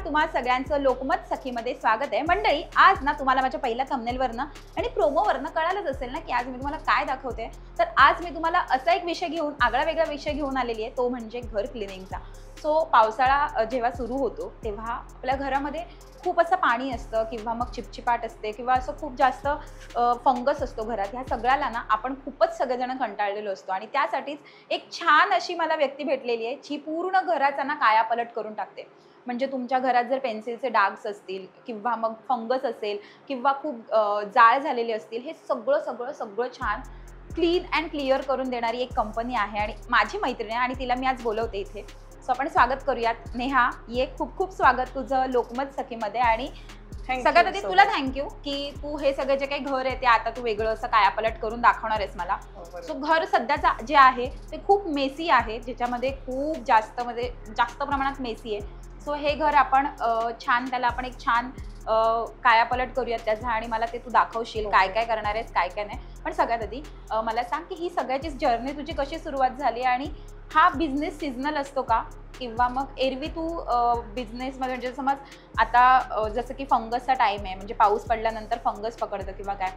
तुम्हा सगळ्यांचं लोकमत सखीमध्ये स्वागत आहे। मंडळी, आज ना तुम्हाला माझ्या पहिल्या थंबनेलवरनं आणि प्रोमोवरनं कळालंच असेल ना की आज मी तुम्हाला काय दाखवते। तर आज मी तुम्हाला असा एक विषय घेऊन आगळा वेगळा विषय घेऊन आलेली आहे, तो म्हणजे घर क्लिनिंगचा। सो पावसाळा जेव्हा सुरू होतो तेव्हा आपल्या घरामध्ये खूप असं पाणी असतं किंवा मग चिपचिपाट असते किंवा असं खूप जास्त फंगस असतो घरात। ह्या सगळ्याला ना आपण खूपच सगळेजण कंटाळलेलो असतो आणि त्यासाठीच एक छान अशी मला व्यक्ती भेटलेली आहे जी पूर्ण घराचा ना कायापालट करून टाकते। म्हणजे तुमच्या घरात जर पेन्सिलचे डाग्स असतील किंवा मग फंगस असेल किंवा खूप जाळ झालेले असतील, हे सगळं छान क्लीन अँड क्लिअर करून देणारी एक कंपनी आहे आणि माझी मैत्रीण आहे आणि तिला मी आज बोलवते इथे। सो आपण स्वागत करूयात। नेहा, ये खूप खूप स्वागत तुझं लोकमत सखीमध्ये। आणि सगळ्यात आधी तुला थँक्यू की तू हे सगळे जे काही घर आहे ते आता तू वेगळं असं कायापालट करून दाखवणार आहेस मला। सो घर सध्याचा जे आहे ते खूप मेसी आहे, ज्याच्यामध्ये खूप जास्त प्रमाणात मेसी आहे। सो हे घर आपण छान त्याला आपण एक छान कायापालट करूयात त्याचा आणि मला ते तू दाखवशील काय काय करणार आहेस काय काय नाही। पण सगळ्यात आधी मला सांग की ही सगळ्याची जर्नी तुझी कशी सुरुवात झाली आणि हा बिझनेस सीजनल असतो का किंवा मग एरवी तू बिझनेसमध्ये म्हणजे समज आता जसं की फंगसचा टाईम आहे, म्हणजे पाऊस पडल्यानंतर फंगस पकडतं किंवा काय,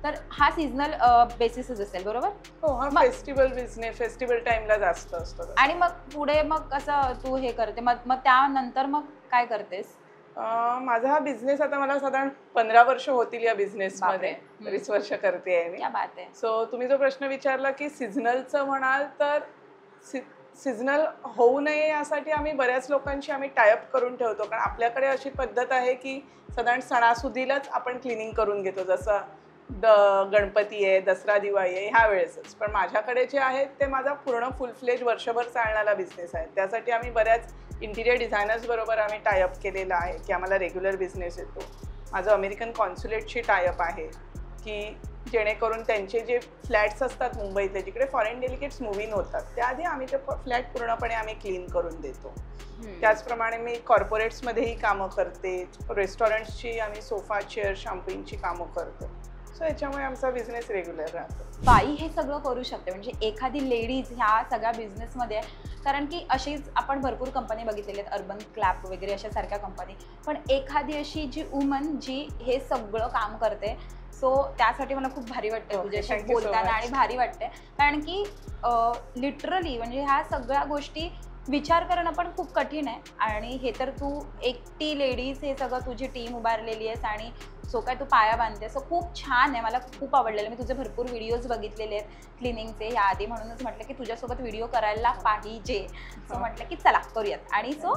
तर हा सीजनल बेसिसच असेल बरोबर? हो, हा फेस्टिवल बिझनेस फेस्टिवल टाइमला जास्त असतो। आणि मग पुढे मग कसं तू हे करते मग त्यानंतर मग काय करतेस? माझा हा बिझनेस आता मला साधारण 15 वर्ष होतील या बिझनेसमध्ये, 20 वर्ष करते आहे मी। क्या बात आहे। सो तुम्ही जो प्रश्न विचारला की सीझनलचं म्हणाल तर सीझनल होऊ नये यासाठी आम्ही बऱ्याच लोकांशी आम्ही टायअप करून ठेवतो, कारण आपल्याकडे अशी पद्धत आहे की साधारण सणासुदीलाच आपण क्लिनिंग करून घेतो, जसं गणपती आहे, दसरा दिवाळी आहे ह्या वेळेसच। पण माझ्याकडे जे आहेत ते माझा पूर्ण फुल फ्लेज वर्षभर चालणारा बिझनेस आहे। त्यासाठी आम्ही बऱ्याच इंटिरियर डिझायनर्स बरोबर आम्ही टायअप केलेला आहे की आम्हाला रेग्युलर बिझनेस येतो। माझं अमेरिकन कॉन्सुलेटची टायअप आहे की जेणेकरून त्यांचे जे फ्लॅट्स असतात मुंबईतले, जिकडे फॉरेन डेलिगेट्स मूव्ह इन होतात, त्याआधी आम्ही ते फ्लॅट पूर्णपणे आम्ही क्लीन करून देतो। त्याचप्रमाणे मी कॉर्पोरेट्समध्येही कामं करते, रेस्टॉरंट्सची आम्ही सोफा चेअर शॅम्पूइंगची कामं करतो। सो याच्यामुळे आमचा बिझनेस रेग्युलर राहतो। बाई हे सगळं करू शकते म्हणजे एखादी लेडीज ह्या सगळ्या बिझनेसमध्ये, कारण की अशीच आपण भरपूर कंपनी बघितलेली आहेत, अर्बन क्लॅप वगैरे अशा सारख्या कंपनी, पण एखादी अशी जी वुमन जी हे सगळं काम करते। सो त्यासाठी मला खूप भारी वाटतं तुझ्याशी बोलताना आणि भारी वाटते, कारण की लिटरली म्हणजे ह्या सगळ्या गोष्टी विचार करणं पण खूप कठीण आहे आणि हे तर तू एकटी लेडीज हे सगळं तुझी टीम उभारलेली आहेस आणि सो काय तू पाया बांधते। सो खूप छान आहे, मला खूप आवडलेलं। मी तुझे भरपूर व्हिडिओज बघितलेले आहेत क्लिनिंगचे ह्या आधी, म्हणूनच म्हटलं की तुझ्यासोबत व्हिडिओ करायला पाहिजे। सो म्हटलं की चला करूयात आणि सो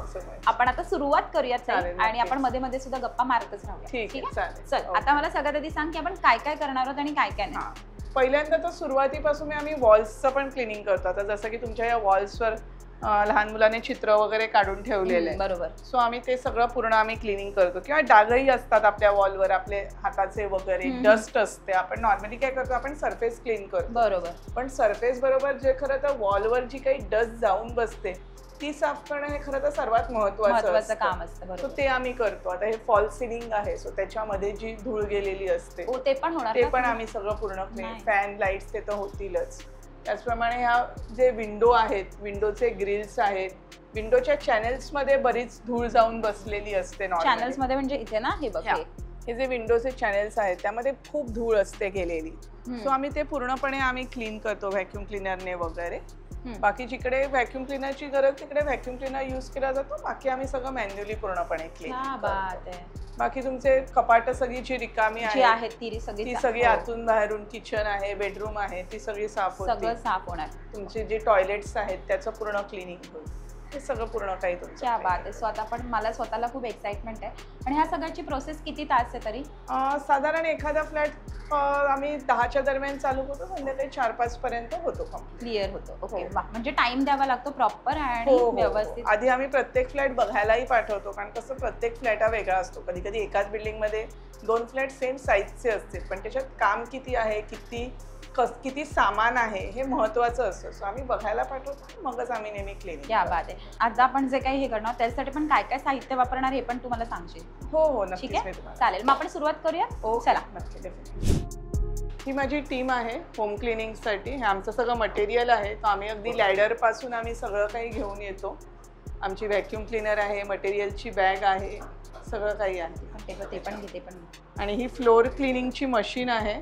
आपण आता सुरुवात करूयात आणि आपण मध्ये मध्ये सुद्धा गप्पा मारतच राहूया। ठीक आहे, चल आता मला सगळ्यात आधी सांग की आपण काय काय करणार आहोत आणि काय काय नाही। पहिल्यांदा तर सुरुवातीपासून आम्ही वॉल्सचं पण क्लिनिंग करतो। आता जसं की तुमच्या या वॉल्सवर लहान मुलाने चित्र वगैरे काढून ठेवलेले आहे, बरोबर। सो आम्ही ते सगळं पूर्ण आम्ही क्लिनिंग करतो किंवा डागही असतात आपल्या वॉलवर, आपले हाताचे वगैरे डस्ट असते। आपण नॉर्मली काय करतो, आपण सरफेस क्लीन करतो, बरोबर, पण सरफेस बरोबर जे खरं तर वॉलवर जी काही डस्ट जाऊन बसते ती साफ करणं हे खरं तर सर्वात महत्वाचं काम असतं। सो ते आम्ही करतो। आता हे फॉल सिलिंग आहे, सो त्याच्यामध्ये जी धूळ गेलेली असते ते पण होणार, ते पण आम्ही सगळं पूर्ण क्लीन, फॅन लाईट्स ते तर होतीलच। त्याचप्रमाणे ह्या जे विंडो आहेत, विंडोचे ग्रिल्स आहेत, विंडोच्या चॅनेल्समध्ये बरीच धूळ जाऊन बसलेली असते। चॅनेल्समध्ये म्हणजे इथे ना हे बघ, हे जे विंडोचे चॅनेल्स आहेत त्यामध्ये खूप धूळ असते गेलेली। सो आम्ही ते पूर्णपणे आम्ही क्लीन करतो व्हॅक्यूम क्लिनरने वगैरे। बाकी जिकडे व्हॅक्यूम क्लिनरची गरज तिकडे व्हॅक्यूम क्लिनर यूज केला जातो, बाकी आम्ही सगळं मॅन्युअली पूर्णपणे क्लीन करतो। बाकी तुमचे कपाट सगळी जी रिकामी आहेत ती सगळी आतून बाहेरून, किचन आहे, बेडरूम आहे, ती सगळी साफ होणार। तुमचे जे टॉयलेट्स आहेत त्याचं पूर्ण क्लिनिंग होईल, हे सगळं पूर्ण काही तुमचं। क्या बात आहे। स्वतः पण मला स्वतःला खूप एक्साइटमेंट आहे। आणि ह्या सगळ्याची प्रोसेस किती तास आहे तरी? साधारण एखादा फ्लॅट आम्ही 10च्या दरम्यान चालू होतो, संध्याकाळी 4-5 पर्यंत होतो, क्लिअर होतो। ओके, म्हणजे टाइम द्यावा लागतो प्रॉपर आणि व्यवस्थित। आधी आम्ही प्रत्येक फ्लॅट बघायलाही पाठवतो, कारण कसं प्रत्येक फ्लॅट हा वेगळा असतो। कधी कधी एकाच बिल्डिंगमध्ये 2 फ्लॅट सेम साईजचे असतील, पण त्याच्यात काम किती आहे, किती सामान आहे हे महत्वाचं असतं। सो आम्ही बघायला पाठवतो, मगच आम्ही नेहमी क्लिनिंग। क्या बात आहे। आता आपण जे काही हे करणार त्यासाठी पण काय काय साहित्य वापरणार हे पण तुम्हाला सांगशील? हो नक्कीच, चालेल। मग आपण सुरुवात करूया। चला, नक्की। ही माझी टीम आहे होम क्लिनिंगसाठी, हे आमचं सगळं मटेरियल आहे, तर आम्ही अगदी लॅडर पासून आम्ही सगळं काही घेऊन येतो। आमची व्हॅक्यूम क्लीनर आहे, मटेरियलची बॅग आहे, सगळं काही आहे. ते पण घेते पण. आणि ही फ्लोअर क्लिनिंगची मशीन आहे,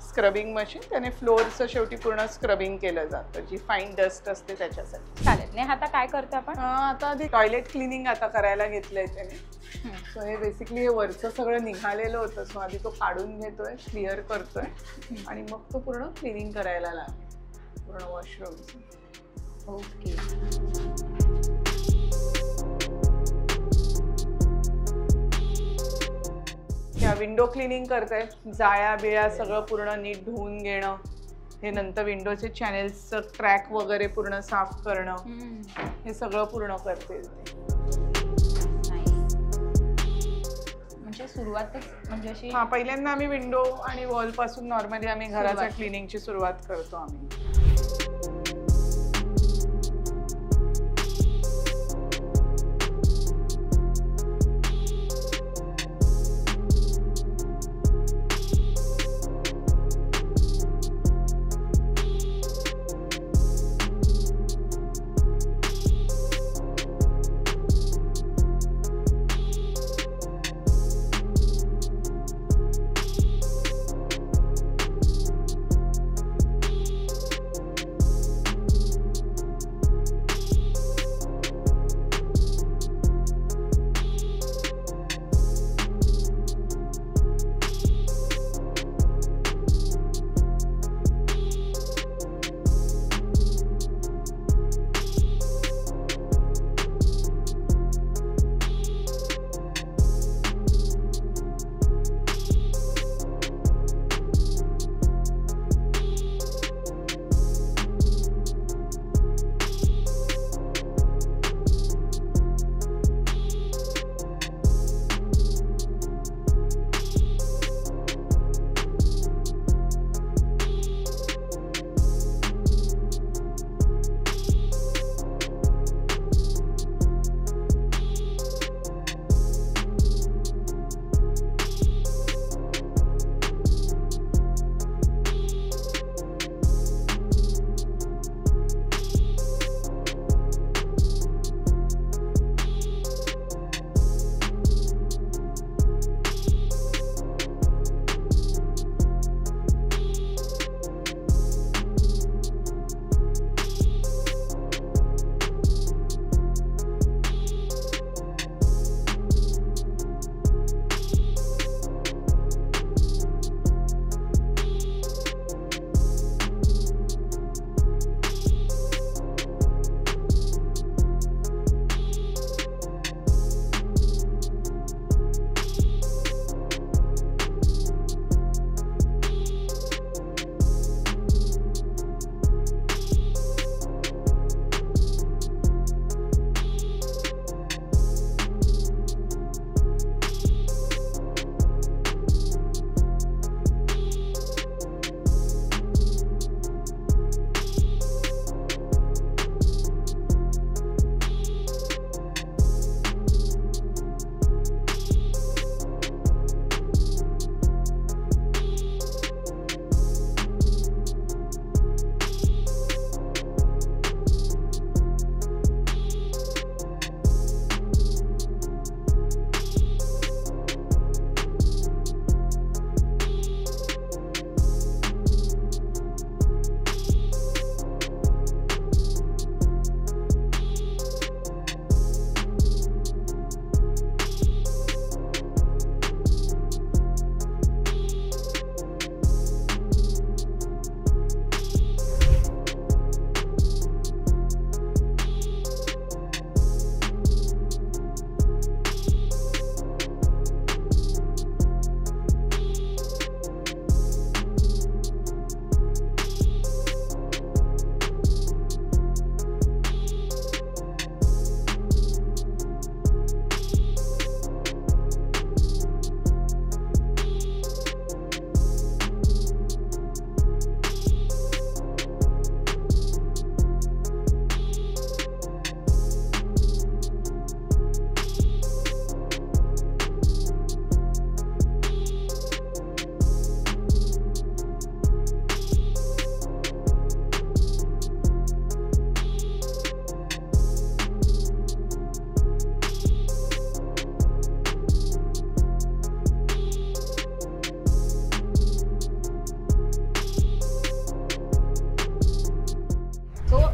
स्क्रबिंग मशीन. त्याने फ्लोअरचं शेवटी पूर्ण स्क्रबिंग केलं जातं, जी फाईन डस्ट असते त्याच्यासाठी. चालेल. नाही आता काय करतो आपण? आता आधी टॉयलेट क्लिनिंग आता करायला घेतलंय त्याने. सो हे बेसिकली हे वरचं सगळं निघालेलं होतं, सो आधी तो काढून घेतोय, क्लिअर करतोय आणि मग तो पूर्ण क्लिनिंग करायला लागेल पूर्ण वॉशरूम. ओके. त्या विंडो क्लिनिंग करताय, जाळ्या बिळ्या सगळं पूर्ण नीट धुवून घेणं, हे नंतर विंडोचे चॅनेल्सचं क्रॅक वगैरे पूर्ण साफ करणं, हे सगळं पूर्ण करते. म्हणजे सुरुवातच म्हणजे अशी पहिल्यांदा आम्ही विंडो आणि वॉल पासून नॉर्मली आम्ही घराच्या क्लिनिंगची सुरुवात करतो आम्ही.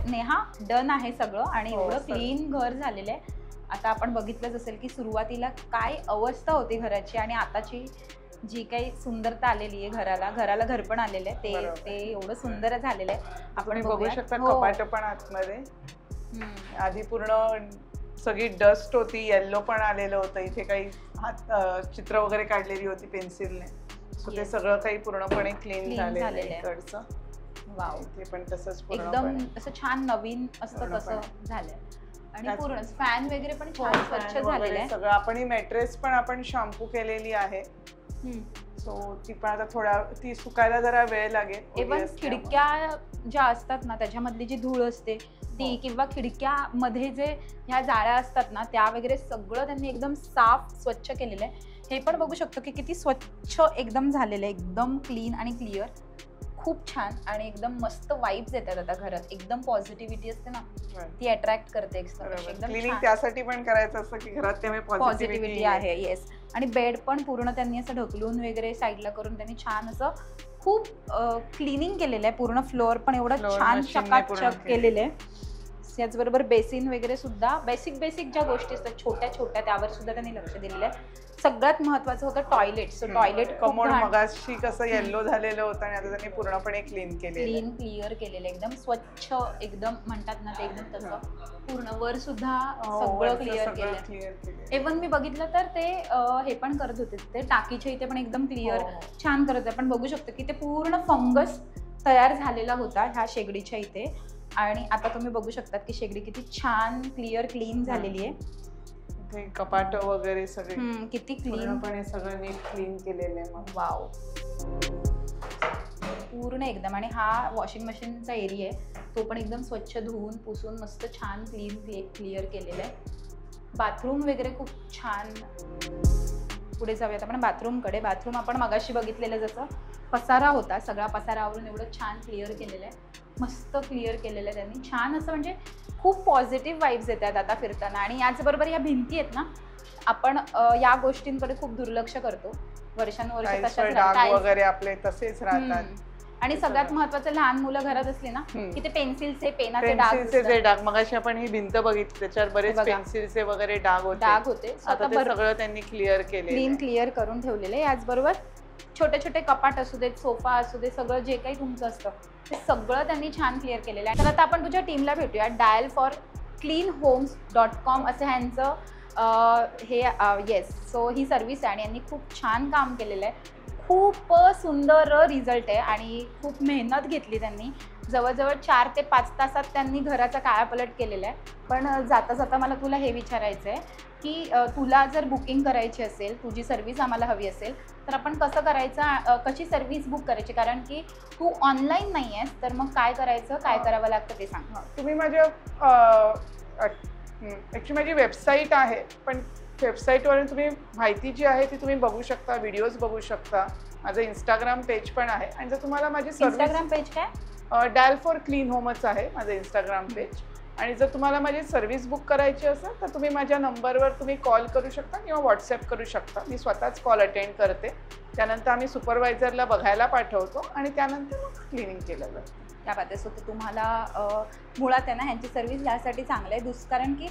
नेहा डन आहे सगळं आणि हो, एवढं सगळं. क्लीन घर झालेलं आहे. आता आपण बघितलंच असेल की सुरुवातीला काय अवस्था होती घराची आणि आताची जी काही सुंदरता आलेली आहे घराला घर पण आलेलं आहे बरोबर. ते एवढं सुंदर झालेलं आहे. आपण बघू बघूया. शकता हो. कपाट पण आतमध्ये. हम्म. आधी पूर्ण सगळी डस्ट होती, येल्लो पण आलेलं होतं. इथे काही चित्र वगैरे काढलेली होती पेन्सिलने. सो ते Yes. सगळं काही पूर्णपणे क्लीन Clean झालेलं झालेलं आहे. इकडचं. वाव, इथे पण तसंच एकदम पूर्णपणे. असं छान नवीन असतं पूर्णपणे. तसं झालंय आणि त्याच- पूर्ण फॅन वगैरे पण छान हो, स्वच्छ fan वगैरे झालेलं आहे. सगळं. आपण ही मॅट्रेस पण आपण शॅम्पू केलेली आहे. हम्म. सो ती पण आता ती सुकायला जरा वेळ लागेल. ओली इव्हन असल्यामुळे. खिडक्या ज्या असतात ना त्याच्यामधली जी धूळ असते ती हो. किंवा खिडक्यामध्ये जे ह्या जाळ्या असतात ना त्या वगैरे सगळं त्यांनी एकदम साफ स्वच्छ केलेलं आहे. हे पण बघू शकतो की किती स्वच्छ एकदम झालेलं आहे, एकदम क्लीन आणि क्लिअर. खूप छान आणि एकदम मस्त वाईब्स येतात आता घरात. एकदम पॉझिटिव्हिटी असते ना ती अट्रॅक्ट करते एकदम क्लिनिंग छान. त्यासाठी पण करायचं असतं की घरात त्यामुळे पॉझिटिव्हिटी आहे. येस. आणि बेड पण पूर्ण त्यांनी असं ढकलून वगैरे साईडला करून त्यांनी छान असं खूप क्लिनिंग केलेलं आहे. पूर्ण फ्लोअर पण एवढं Floor छान machine ने पूर्ण चकाचक केलेलं आहे. याचबरोबर बेसिन वगैरे सुद्धा बेसिक ज्या गोष्टी असतात छोट्या छोट्या त्यावर सुद्धा त्यांनी लक्ष दिलेलं आहे. सगळ्यात महत्वाचं होतं टॉयलेट. सो टॉयलेट कमोड मगाशी कसं येल्लो झालेलं होतं आणि आता त्यांनी पूर्णपणे क्लीन केलेलं. क्लिअर केलेलं एकदम स्वच्छ एकदम म्हणतात ना ते एकदम तसं पूर्ण वर सुद्धा सगळं क्लिअर केलं. इव्हन मी बघितलं तर ते हे पण करत होते ते टाकीच्या इथे पण एकदम क्लिअर छान करत होते. आपण बघू शकतो की ते पूर्ण फंगस तयार झालेला होता ह्या शेगडीच्या इथे आणि आता तुम्ही बघू शकतात की शेगडी किती छान क्लिअर क्लीन झालेली आहे. कपाट वगैरे सगळे किती क्लीन पूर्णपणे सगळं नीट क्लीन केलेलं आहे. मग वाव, पूर्ण एकदम. आणि हा वॉशिंग मशीनचा एरिया आहे तो पण एकदम स्वच्छ धुवून पुसून मस्त छान क्लिअर केलेला आहे. बाथरूम वगैरे खूप छान. पुढे जाऊयात आपण बाथरूमकडे. बाथरूम आपण मगाशी बघितलेलं जसं पसारा होता सगळा पसारावरून एवढं छान क्लिअर केलेलं आहे. मस्त क्लिअर केलेलं आहे त्यांनी छान असं म्हणजे खूप पॉझिटिव्ह वाईब्स येतात आता फिरताना. आणि याचबरोबर या भिंती आहेत ना आपण या गोष्टींकडे खूप दुर्लक्ष करतो वर्षानुवर्ष तशाच डाग वगैरे आपले तसेच राहतात. आणि सगळ्यात महत्वाचं लहान मुलं घरात असली ना की ते पेन्सिलचे पेनाचे डाग मगाशी आपण ही भिंत बघितली त्याच्यावर बरेच पेन्सिलचे वगैरे डाग होते. आता ते सगळं त्यांनी क्लिअर क्लिअर करून ठेवलेले. याचबरोबर छोटे छोटे कपाट असू देत सोफा असू दे सगळं जे काही तुमचं असतं ते सगळं त्यांनी छान क्लिअर केलेलं आहे. तर आता आपण तुझ्या टीमला भेटूया. dialforcleanhomes.com असं ह्यांचं हे येस. सो ही सर्व्हिस आहे आणि यांनी खूप छान काम केलेलं आहे. खूप सुंदर रिझल्ट आहे आणि खूप मेहनत घेतली त्यांनी. जवळजवळ 4 ते 5 तासात त्यांनी घराचा कायापलट केलेला आहे. पण जाता जाता मला तुला हे विचारायचं आहे की तुला जर बुकिंग करायची असेल तुझी सर्व्हिस आम्हाला हवी असेल तर आपण कसं करायचं कशी सर्व्हिस बुक करायची कारण की तू ऑनलाईन नाही आहेस तर मग काय करायचं काय करावं लागतं ते सांग. तुम्ही माझ्या ॲक्च्युली माझी वेबसाईट आहे पण वेबसाईटवरून तुम्ही माहिती जी आहे ती तुम्ही बघू शकता व्हिडिओज बघू शकता. माझं इंस्टाग्राम पेज पण आहे आणि जर तुम्हाला माझी इंस्टाग्राम पेज काय डायल फॉर क्लीन होमच आहे माझं इंस्टाग्राम पेज. आणि जर तुम्हाला माझी सर्व्हिस बुक करायची असेल तर तुम्ही माझ्या नंबरवर तुम्ही कॉल करू शकता किंवा व्हॉट्सॲप करू शकता. मी स्वतःच कॉल अटेंड करते. त्यानंतर आम्ही सुपरवायझरला बघायला पाठवतो आणि त्यानंतर मग क्लिनिंग केलं जातं. त्या बाबतीत सो तुम्हाला मुळात आहे ना ह्यांची सर्व्हिस यासाठी चांगलं आहे कारण की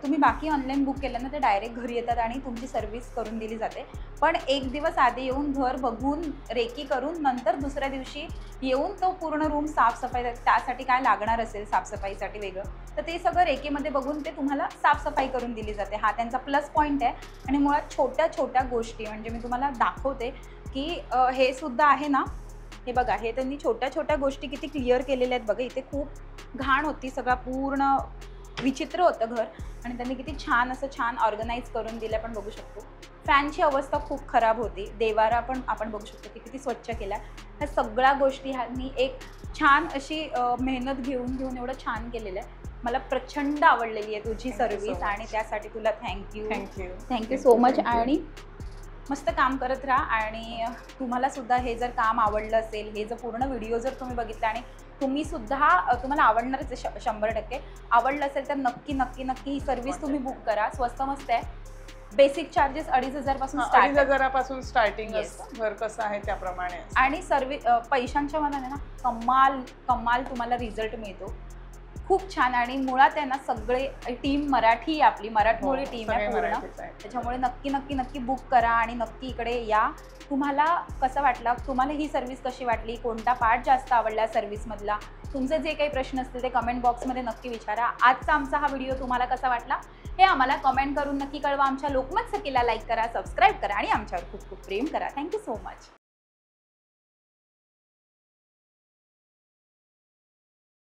तुम्ही बाकी ऑनलाईन बुक केलं ना ते डायरेक्ट घरी येतात आणि तुमची सर्व्हिस करून दिली जाते. पण एक दिवस आधी येऊन घर बघून रेकी करून नंतर दुसऱ्या दिवशी येऊन तो पूर्ण रूम साफसफाई त्यासाठी काय लागणार असेल साफसफाईसाठी वेगळं तर ते सगळं रेकीमध्ये बघून ते तुम्हाला साफसफाई करून दिली जाते. हा त्यांचा प्लस पॉईंट आहे. आणि मुळात छोट्या छोट्या गोष्टी म्हणजे मी तुम्हाला दाखवते की हे सुद्धा आहे ना हे बघा हे त्यांनी छोट्या छोट्या गोष्टी किती क्लिअर केलेल्या आहेत बघा. इथे खूप घाण होती सगळं पूर्ण विचित्र होतं घर आणि त्यांनी किती छान असं छान ऑर्गनाईज करून दिलं पण बघू शकतो. फॅनची अवस्था खूप खराब होती. देवारा पण आपण बघू शकतो की किती स्वच्छ केला. ह्या सगळ्या गोष्टी ह्यांनी एक छान अशी मेहनत घेऊन एवढं छान केलेलं आहे. मला प्रचंड आवडलेली आहे तुझी सर्व्हिस आणि त्यासाठी तुला थँक्यू सो मच. आणि मस्त काम करत राहा. आणि तुम्हाला सुद्धा हे जर काम आवडलं असेल हे जर पूर्ण व्हिडिओ जर तुम्ही बघितला आणि तुम्ही सुद्धा तुम्हाला आवडणारच आहे 100% आवडलं असेल तर नक्की नक्की नक्की ही सर्व्हिस तुम्ही बुक करा. स्वस्त मस्त आहे. बेसिक चार्जेस 2,500 पासून 2,500 स्टार्टिंग असतं. घर कसं आहे त्याप्रमाणे. आणि पैशांच्या मनाने ना कमाल तुम्हाला रिझल्ट मिळतो. खूप छान आणि मुळात आहे ना सगळे टीम मराठी आहे, आपली मराठमोळी टीम आहे पूर्ण. त्याच्यामुळे नक्की नक्की नक्की बुक करा आणि नक्की इकडे या. तुम्हाला कसं वाटलं, तुम्हाला ही सर्व्हिस कशी वाटली, कोणता पार्ट जास्त आवडला सर्व्हिसमधला, तुमचे जे काही प्रश्न असतील ते कमेंट बॉक्समध्ये नक्की विचारा. आजचा आमचा हा व्हिडिओ तुम्हाला कसा वाटला हे आम्हाला कमेंट करून नक्की कळवा. आमच्या लोकमत सखीला लाईक करा, सबस्क्राईब करा आणि आमच्यावर खूप खूप प्रेम करा. Thank you so much.